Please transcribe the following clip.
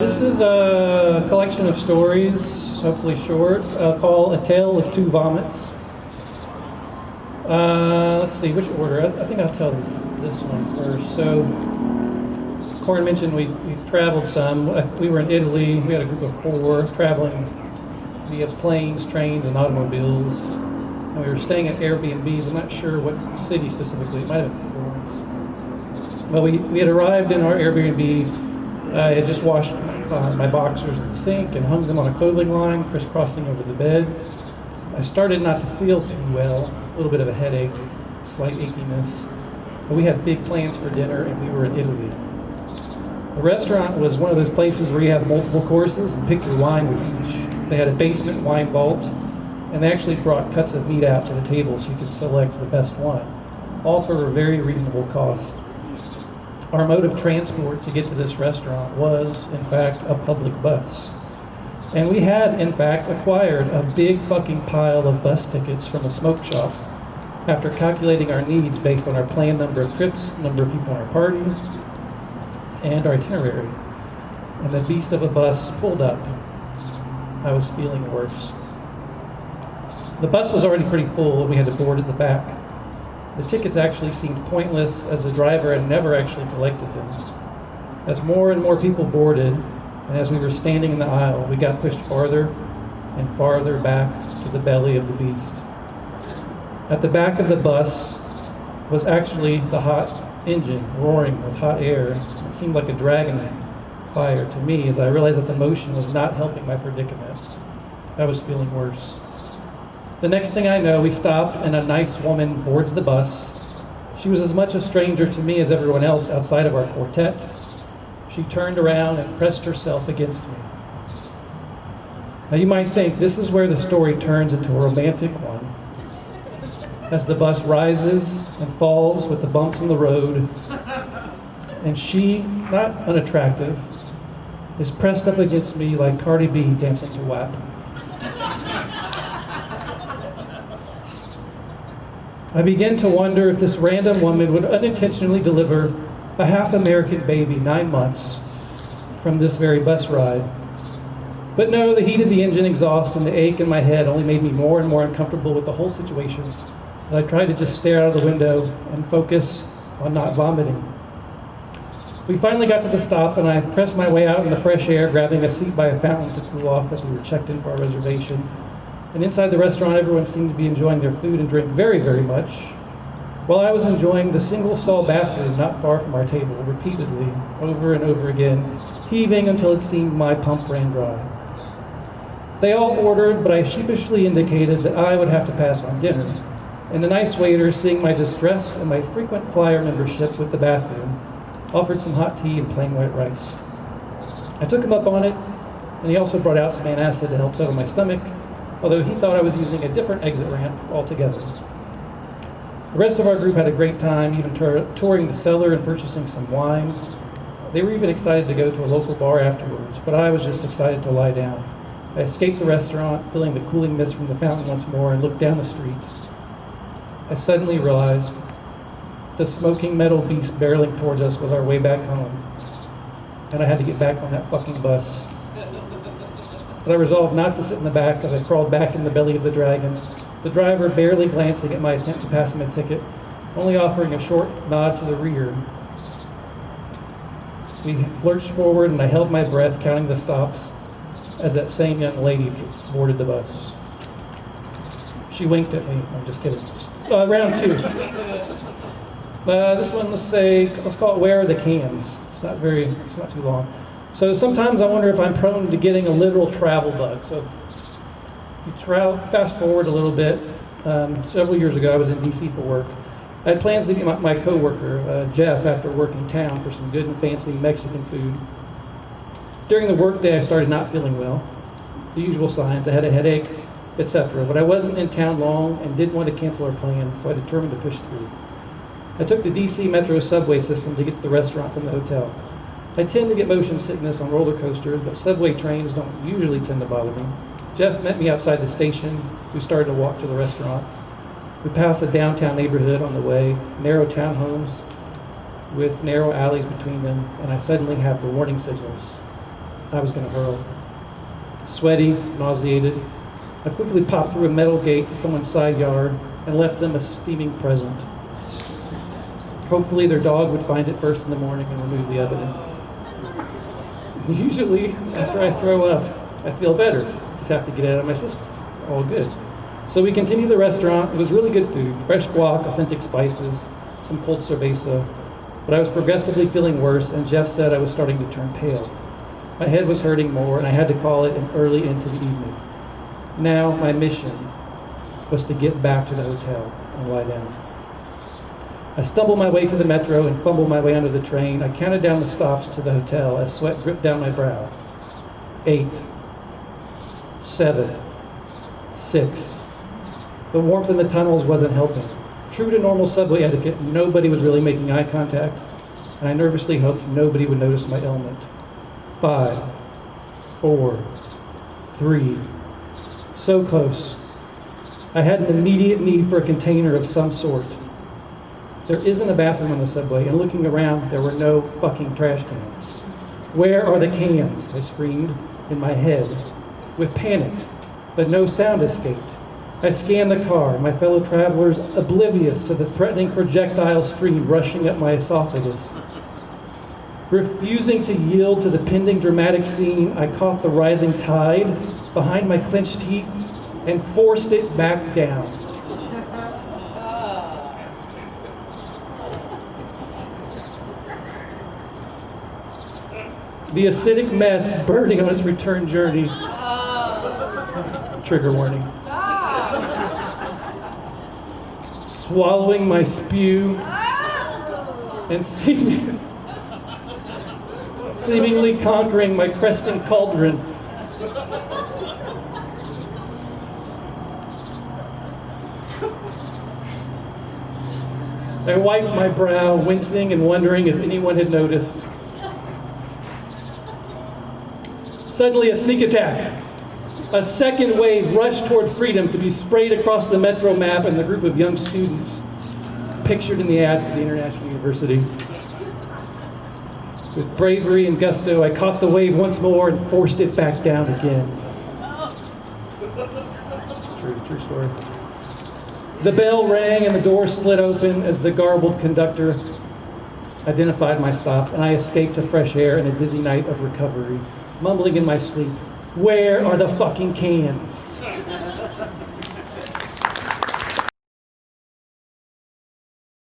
This is a collection of stories, hopefully short, called A Tale of Two Vomits. Let's see, which order? I think I'll tell this one first. So, Corin mentioned we've traveled some. We were in Italy. We had a group of 4 traveling via planes, trains, and automobiles. And we were staying at Airbnbs. I'm not sure what city specifically. It might have been Florence. But we had arrived in our Airbnb. I had just washed my boxers in the sink and hung them on a clothing line, crisscrossing over the bed. I started not to feel too well, a little bit of a headache, slight achiness. But we had big plans for dinner, and we were in Italy. The restaurant was one of those places where you have multiple courses and pick your wine with each. They had a basement wine vault, and they actually brought cuts of meat out to the table so you could select the best one, all for a very reasonable cost. Our mode of transport to get to this restaurant was, in fact, a public bus. And we had, in fact, acquired a big fucking pile of bus tickets from a smoke shop after calculating our needs based on our planned number of trips, number of people in our party, and our itinerary. And the beast of a bus pulled up. I was feeling worse. The bus was already pretty full, and we had to board at the back. The tickets actually seemed pointless as the driver had never actually collected them. As more and more people boarded, and as we were standing in the aisle, we got pushed farther and farther back to the belly of the beast. At the back of the bus was actually the hot engine roaring with hot air. It seemed like a dragon fire to me as I realized that the motion was not helping my predicament. I was feeling worse. The next thing I know, we stop and a nice woman boards the bus. She was as much a stranger to me as everyone else outside of our quartet. She turned around and pressed herself against me. Now you might think this is where the story turns into a romantic one. As the bus rises and falls with the bumps in the road, and she, not unattractive, is pressed up against me like Cardi B dancing to WAP. I began to wonder if this random woman would unintentionally deliver a half-American baby 9 months from this very bus ride. But no, the heat of the engine exhaust and the ache in my head only made me more and more uncomfortable with the whole situation. I tried to just stare out of the window and focus on not vomiting. We finally got to the stop, and I pressed my way out in the fresh air, grabbing a seat by a fountain to cool off as we were checked in for our reservation. And inside the restaurant, everyone seemed to be enjoying their food and drink very, very much, while I was enjoying the single-stall bathroom not far from our table, repeatedly, over and over again, heaving until it seemed my pump ran dry. They all ordered, but I sheepishly indicated that I would have to pass on dinner. And the nice waiter, seeing my distress and my frequent flyer membership with the bathroom, offered some hot tea and plain white rice. I took him up on it, and he also brought out some antacid to help settle my stomach, although he thought I was using a different exit ramp altogether. The rest of our group had a great time, even touring the cellar and purchasing some wine. They were even excited to go to a local bar afterwards, but I was just excited to lie down. I escaped the restaurant, feeling the cooling mist from the fountain once more, and looked down the street. I suddenly realized the smoking metal beast barreling towards us was our way back home, and I had to get back on that fucking bus. But I resolved not to sit in the back as I crawled back in the belly of the dragon, the driver barely glancing at my attempt to pass him a ticket, only offering a short nod to the rear. We lurched forward, and I held my breath, counting the stops, as that same young lady boarded the bus. She winked at me. I'm just kidding. Round 2. This one, let's call it Where Are the Cans? It's not too long. So sometimes I wonder if I'm prone to getting a literal travel bug. So if you fast forward a little bit, several years ago I was in DC for work. I had plans to meet my coworker, Jeff, after work in town for some good and fancy Mexican food. During the workday I started not feeling well. The usual signs, I had a headache, etc. But I wasn't in town long and didn't want to cancel our plans, so I determined to push through. I took the DC Metro subway system to get to the restaurant from the hotel. I tend to get motion sickness on roller coasters, but subway trains don't usually tend to bother me. Jeff met me outside the station. We started to walk to the restaurant. We passed a downtown neighborhood on the way, narrow townhomes with narrow alleys between them, and I suddenly have the warning signals. I was going to hurl. Sweaty, nauseated, I quickly popped through a metal gate to someone's side yard and left them a steaming present. Hopefully their dog would find it first in the morning and remove the evidence. Usually, after I throw up, I feel better. Just have to get it out of my system. All good. So we continued the restaurant. It was really good food. Fresh guac, authentic spices, some cold cerveza. But I was progressively feeling worse, and Jeff said I was starting to turn pale. My head was hurting more, and I had to call it early into the evening. Now, my mission was to get back to the hotel and lie down. I stumbled my way to the metro and fumbled my way under the train. I counted down the stops to the hotel as sweat dripped down my brow. 8, 7, 6. The warmth in the tunnels wasn't helping. True to normal subway etiquette, nobody was really making eye contact, and I nervously hoped nobody would notice my ailment. 5, 4, 3. So close. I had an immediate need for a container of some sort. There isn't a bathroom on the subway, and looking around, there were no fucking trash cans. Where are the cans? I screamed in my head with panic, but no sound escaped. I scanned the car, my fellow travelers oblivious to the threatening projectile stream rushing up my esophagus. Refusing to yield to the pending dramatic scene, I caught the rising tide behind my clenched teeth and forced it back down. The acidic mess burning on its return journey. Trigger warning. Swallowing my spew and seemingly conquering my cresting cauldron. I wiped my brow, wincing and wondering if anyone had noticed. Suddenly, a sneak attack. A second wave rushed toward freedom to be sprayed across the metro map and the group of young students pictured in the ad for the International University. With bravery and gusto, I caught the wave once more and forced it back down again. True story. The bell rang and the door slid open as the garbled conductor identified my stop, and I escaped to fresh air and a dizzy night of recovery, mumbling in my sleep, "Where are the fucking cans?"